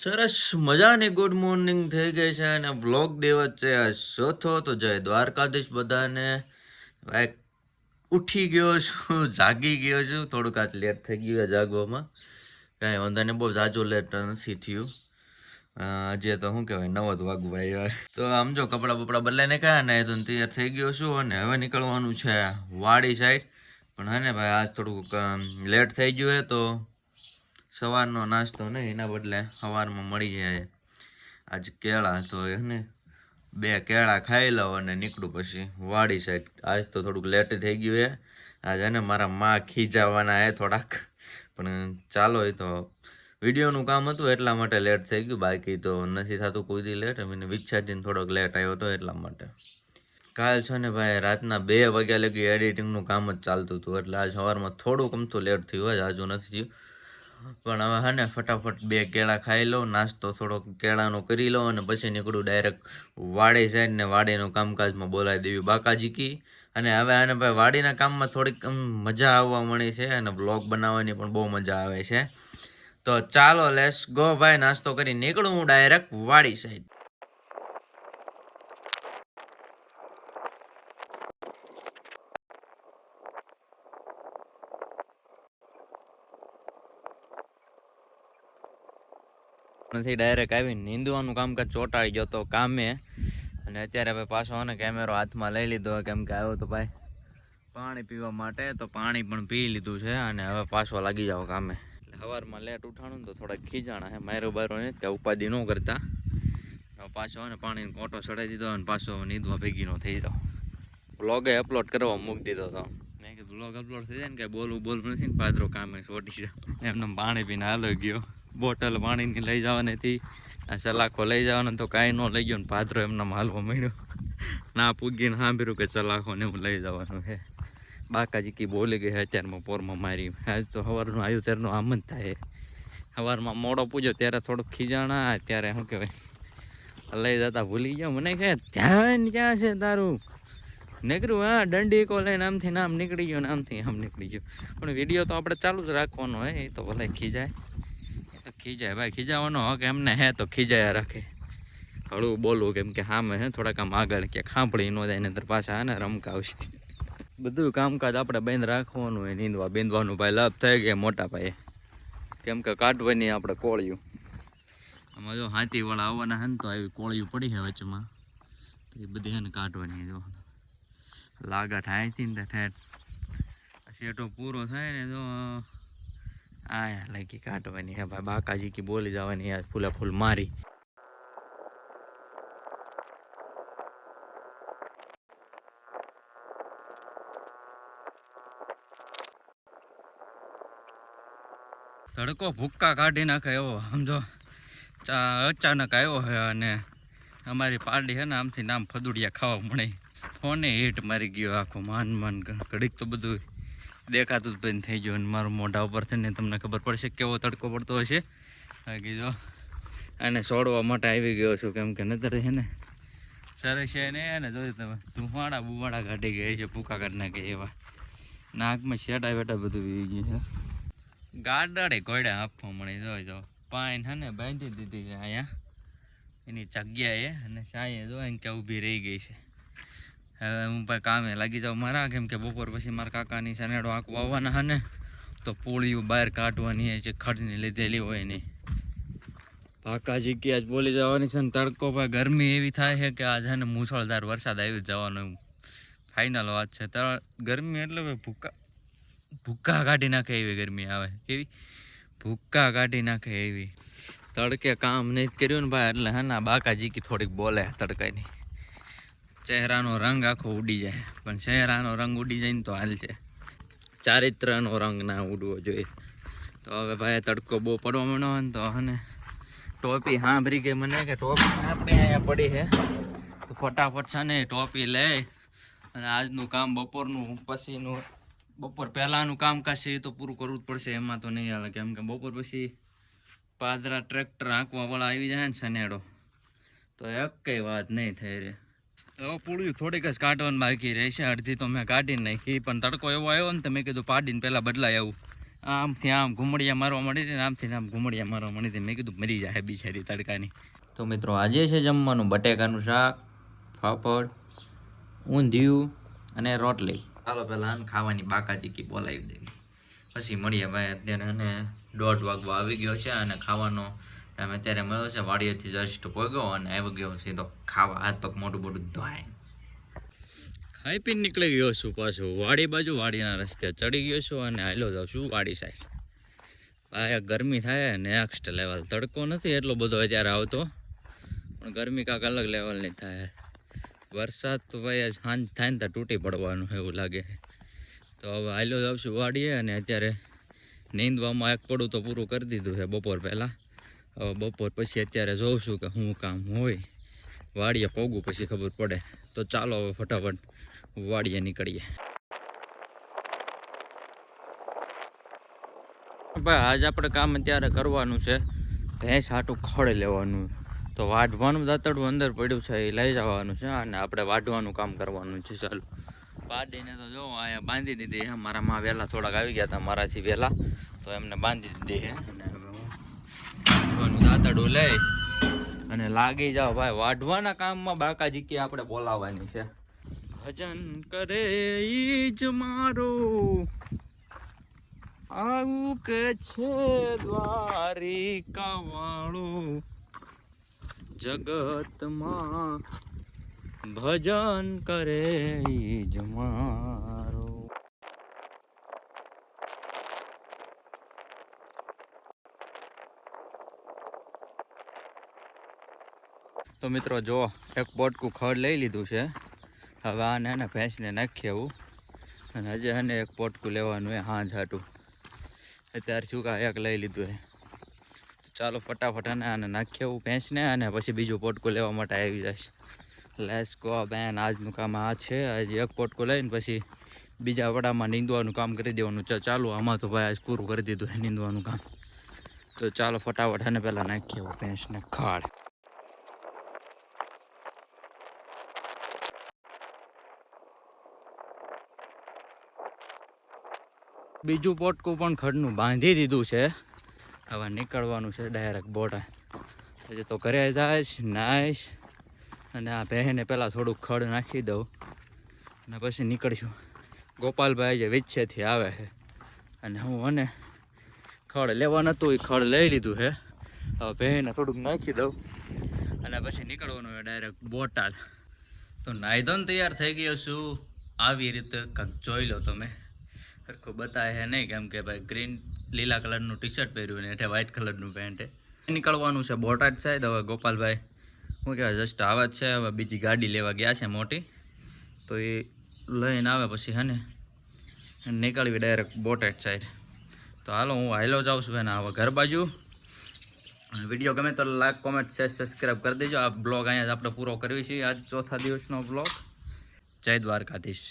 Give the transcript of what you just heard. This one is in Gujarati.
સરસ મજાની ગુડ મોર્નિંગ થઈ ગઈ છે અને બ્લોગ દિવસ છે આ ચોથો. તો જય દ્વારકાધીશ બધાને. ભાઈ ઉઠી ગયો છું, જાગી ગયો છું. થોડુંક આજ લેટ થઈ ગયું જાગવામાં, કાંઈ વાંધો નહીં, બહુ જાજુ લેટ નથી થયું. આજે તો શું કહેવાય 9 જ વાગવા આવ્યા. તો આમ જો કપડાં બપડા બદલાઈને કયા ને તો તૈયાર થઈ ગયો છું અને હવે નીકળવાનું છે વાડી સાઈડ. પણ હે ને ભાઈ આજ થોડુંક લેટ થઈ ગયું હે તો સવારનો નાસ્તો નહીં, એના બદલે સવારમાં મળી જાય આજ કેળા. તો એને 2 કેળા ખાઈ લઉં અને નીકળું પછી વાડી સાઈડ. આજ તો થોડુંક લેટ થઈ ગયું હે. આજ એને મારા માં ખીજાવાના હે થોડાક, પણ ચાલો એ તો વિડીયોનું કામ હતું એટલા માટે લેટ થઈ ગયું, બાકી તો નથી થતું કોઈ દી લેટ. મને વિચ્છાજીને થોડોક લેટ આવ્યો હતો એટલા માટે. કાલ છે ને ભાઈ રાતના 2 વાગ્યા લગી એડિટિંગનું કામ જ ચાલતું હતું, એટલે આજ સવારમાં થોડુંક અમથું લેટ થયું હોય, આજુ નથી થયું. પણ હવે હા ને ફટાફટ 2 કેળા ખાઈ લઉં, નાસ્તો થોડોક કેળાનો કરી લઉં અને પછી નીકળું ડાયરેક્ટ વાડી સાઈડ ને વાડીનું કામકાજમાં બોલાવી દેવી બાકાજી કી. અને હવે આને ભાઈ વાડીના કામમાં થોડીક મજા આવવા મળી છે અને બ્લોગ બનાવવાની પણ બહુ મજા આવે છે. તો ચાલો લેટ્સ ગો ભાઈ, નાસ્તો કરી નીકળું હું ડાયરેક્ટ વાડી સાઈડ. નથી ડાયરેક્ટ આવીને નીંદવાનું કામકાજ ચોંટાડી ગયો તો કામે. અને અત્યારે ભાઈ પાછો ને કેમેરો હાથમાં લઈ લીધો, કેમ કે આવ્યો તો ભાઈ પાણી પીવા માટે. તો પાણી પણ પી લીધું છે અને હવે પાછો લાગી જાવ કામે. એટલે સવારમાં લેટ ઉઠાણું તો થોડાક ખીજાણા હે, મારો બારો નથી કે ઉપાધિ ન કરતા. હવે પાછો ને પાણીનો કોટો ચડાવી દીધો અને પાછો નીંદવા ભેગી નો થઈ જાવ. વ્લોગે અપલોડ કરવા મૂકી દીધો હતો. મેં કીધું વ્લોગ અપલોડ થઈ જાય ને કે બોલવું નથી ને પાદરો કામે છોટી જાવ. એમને પાણી પીને હાલો ગયો. બોટલ પાણીની લઈ જવાની હતી, આ સલાખો લઈ જવાનો તો કાંઈ ન લઈ ગયો ને પાદરો એમના હાલવા મળ્યો. ના પૂગીને સાંભળ્યું કે સલાખો ને એવું લઈ જવાનું છે. બાકાજી કી બોલી ગઈ અત્યારમાં પોરમાં મારી. આજ તો સવારનું આવ્યું ત્યારનું આમ જ થાય. સવારમાં મોડો પૂજો ત્યારે થોડુંક ખીજાણા, ત્યારે શું કહેવાય લઈ જતા ભૂલી ગયો. મને કહે ધ્યાન ક્યાં છે તારું? નીકળ્યું હા દંડી કો લઈને આમથી નામ નીકળી ગયો ને આમથી આમ નીકળી ગયો. પણ વિડીયો તો આપણે ચાલુ જ રાખવાનો હોય, એ તો ભલે ખીજાય, એ તો ખીજાય ભાઈ. ખીજાવાનો હક એમને હે તો ખીજાયા રાખે. હળવું બોલવું કેમ કે સામે હે થોડાક આમ આગળ ક્યાંક સાંભળી ન જાય ને તો પાછા ને રમકા આવશે. બધું કામકાજ આપણે બંધ રાખવાનું હોય, નીંદવા બીંદવાનું ભાઈ લાભ થઈ ગયા મોટા ભાઈ, કેમ કે કાઢવાની આપણે કોળિયું. આમાં જો હાથીવાળા આવવાના હે ને તો આવી કોળિયું પડી છે વચમાં, તો એ બધી હે ને કાઢવાની. જો લાગત હાથી ને ઠેઠ શેઠો પૂરો થાય ને તો આયા લાગી કાઢવાની હે ભાઈ. બાકાજી કી બોલી જવાની યાર ફૂલે ફૂલ મારી. તડકો ભૂક્કા કાઢી નાખે એવો સમજો અચાનક આવ્યો છે. અને અમારી પાર્ટી છે ને આમથી નામ ફદુડિયા ખાવા મળે. ફોને હીટ મારી ગયો આખો, માન ઘડીક તો બધું દેખાતું જ બંધ થઈ ગયું. અને મારું મોઢા ઉપર થઈને તમને ખબર પડશે કેવો તડકો પડતો હશે. કીધો અને છોડવા માટે આવી ગયો છું, કેમ કે નતર છે ને સરસ છે ને એને જોયું તમે ધુમાડા બુમાડા કાઢી ગયા છે, ભૂકા કાઢી નાખે એવા. નાકમાં શેટા વેટા બધું વી ગયું છે. ગાડાડે ઘોડા આપવા મળે. જોઈ જો પાઇન હે ને બાંધી દીધી છે અહીંયા એની જગ્યાએ, અને સાંયે જો એમ કે ઊભી રહી ગઈ છે. હવે હું ભાઈ કામે લાગી જાઉં મારા, કેમ કે બપોર પછી મારા કાકાની સનેડો આંકવા આવવાના હે ને, તો પૂળીઓ બહાર કાઢવાની છે ખડની લીધેલી હોય નહીં. બાકાજી કે આજ બોલી જવાની છે ને તડકો ભાઈ ગરમી એવી થાય છે કે આજ હે ને મુસળધાર વરસાદ આવી જ જવાનો એવું ફાઇનલ વાત છે. ગરમી એટલે ભાઈ ભૂક્કા કાઢી નાખે એવી ગરમી આવે. કેવી ભૂક્કા કાઢી નાખે એવી. તડકે કામ નહીં કર્યું ને ભાઈ એટલે હે ને બાકાજી કી થોડીક બોલે તડકાની. ચહેરાનો રંગ આખો ઉડી જાય, પણ ચહેરાનો રંગ ઉડી જાય ને તો હાલ છે, ચારિત્રનો રંગ ના ઉડવો જોઈએ. તો હવે ભાઈ તડકો બહુ પડવા માંડ્યો ને તો હે ને ટોપી સાંભળી ગઈ મને કે ટોપી આપણે અહીંયા પડી છે, તો ફટાફટ છે ને ટોપી લે. અને આજનું કામ બપોરનું પછીનું, બપોર પહેલાંનું કામકાજ છે એ તો પૂરું કરવું જ પડશે, એમાં તો નહીં હાલે. કેમ કે બપોર પછી પાદરા ટ્રેક્ટર આંકવાવાળા આવી જાય ને સનેડો, તો એક કઈ વાત નહીં થઈ રહે. હવે પૂળ્યું થોડીક જ કાઢવાનું બાકી રહેશે, અડધી તો મેં કાઢી નાખી. પણ તડકો એવો આવ્યો ને તો મેં કીધું પાડીને પહેલાં બદલાય આવું, આમથી આમ ઘૂમડિયા મારવા મળી હતી ને આમથી આમ ઘૂમડિયા મારવા મળી હતી. મેં કીધું મરી જાય બિચારી તડકાની. તો મિત્રો આજે છે જમવાનું બટેકાનું શાક, પાપડ, ઊંધિયું અને રોટલી. ચાલો પહેલાં ખાવાની બાકાચીકી બોલાવી દેવી, પછી મળીએ ભાઈ. અત્યારે અને 1:30 વાગવા આવી ગયો છે અને ખાવાનો ટાઈમ અત્યારે મળ્યો છે. વાડીએથી જસ્ટ પગ્યો અને આવી ગયો સીધો ખાવા, હાથ પગ મોટું મોટું ધોવાય. ખાઈ પીને નીકળી ગયો છું પાછો વાડી બાજુ. વાડીના રસ્તે ચડી ગયો છું અને હાલો જાઉં છું વાડી સાઈડ. ભાઈ ગરમી થાય નેક્સ્ટ લેવલ. તડકો નથી એટલો બધો અત્યારે આવતો, પણ ગરમી કાંક અલગ લેવલની થાય. વરસાદ તો ભાઈ સાંજ થાય ને તો તૂટી પડવાનું એવું લાગે. તો હવે હાલો જાઉં છું વાડીએ અને અત્યારે નીંદવામાં એક પડું તો પૂરું કરી દીધું છે બપોર પહેલાં. હવે બપોર પછી અત્યારે જોઉં છું કે શું કામ હોય. વાડીએ પોગું પછી ખબર પડે. તો ચાલો હવે ફટાફટ વાડીએ નીકળીએ. ભાઈ આજ આપણે કામ અત્યારે કરવાનું છે, ભેંસ હાટું ખડ લેવાનું. તો વાઢવાનું દાંતડું અંદર પડ્યું છે એ લઈ જવાનું છે અને આપણે વાઢવાનું કામ કરવાનું છે. ચાલો પાડીને તો જો અહીંયા બાંધી દીધી છે. મારા માં વહેલા થોડાક આવી ગયા હતા મારાથી વહેલા, તો એમને બાંધી દીધી છે. અને હવે દાંતડું લઈ અને લાગી જાઓ ભાઈ વાઢવાના કામમાં. બાકાજીકી આપણે બોલાવવાની છે. ભજન કરે ઈ જ મારો આવું કે છે દ્વારિકા વાળો, જગતમાં ભજન કરે ઈ જ મારો. તો મિત્રો જો એક પોટકું ખડ લઈ લીધું છે. હવે આને એને ભેંસને નાખી આવું અને હજી એને એક પોટકું લેવાનું એ હાંજ હાટું. અત્યારે શું કા એક લઈ લીધું છે. તો ચાલો ફટાફટ આને નાખી આવું ભેંસને અને પછી બીજું પોટકું લેવા માટે આવી જઈશ. લેટ્સ ગો બેન. આજનું કામ આ છે. હજી એક પોટકું લઈને પછી બીજા વડામાં નીંદવાનું કામ કરી દેવાનું. ચાલો આમાં તો ભાઈ આજ પૂરું કરી દીધું છે નીંદવાનું કામ. તો ચાલો ફટાફટ અને પહેલાં નાખી આવું ભેંસને ખાડ. બીજું પોટકું પણ ખડનું બાંધી દીધું છે. હવે નીકળવાનું છે ડાયરેક્ટ બોટા. પછી તો ઘરે જઈશ નાઈશ અને આ ભેંને પહેલાં થોડુંક ખડ નાખી દઉં અને પછી નીકળીશું. ગોપાલભાઈ જે વિચ્છેથી આવે છે અને હું અને ખડ લેવા નહોતું એ ખડ લઈ લીધું છે. હવે ભેંને થોડુંક નાખી દઉં અને પછી નીકળવાનું છે ડાયરેક્ટ બોટાદ. તો નાહી ધોઈને તૈયાર થઈ ગયો છું. આવી રીતે કંઈક જોઈ લો તમે. સરખું બતાવે છે નહીં, કેમ કે ભાઈ ગ્રીન લીલા કલરનું ટી શર્ટ પહેર્યું ને એટલે વ્હાઇટ કલરનું પેન્ટ. નીકળવાનું છે બોટાદ સાઈડ. હવે ગોપાલભાઈ શું કહેવાય જસ્ટ આવે જ છે. હવે બીજી ગાડી લેવા ગયા છે મોટી, તો એ લઈને આવે પછી હે ને નીકળવી ડાયરેક્ટ બોટાદ સાઈડ. તો હાલો હું હાલો જાઉં છું ને હવે ઘર બાજુ. વિડીયો ગમે તો લાઈક કોમેન્ટ શેર સબસ્ક્રાઈબ કરી દેજો. આ બ્લોગ અહીંયા જ આપણે પૂરો કરવી છીએ. આજ ચોથા દિવસનો બ્લોગ. જય દ્વારકાધીશ.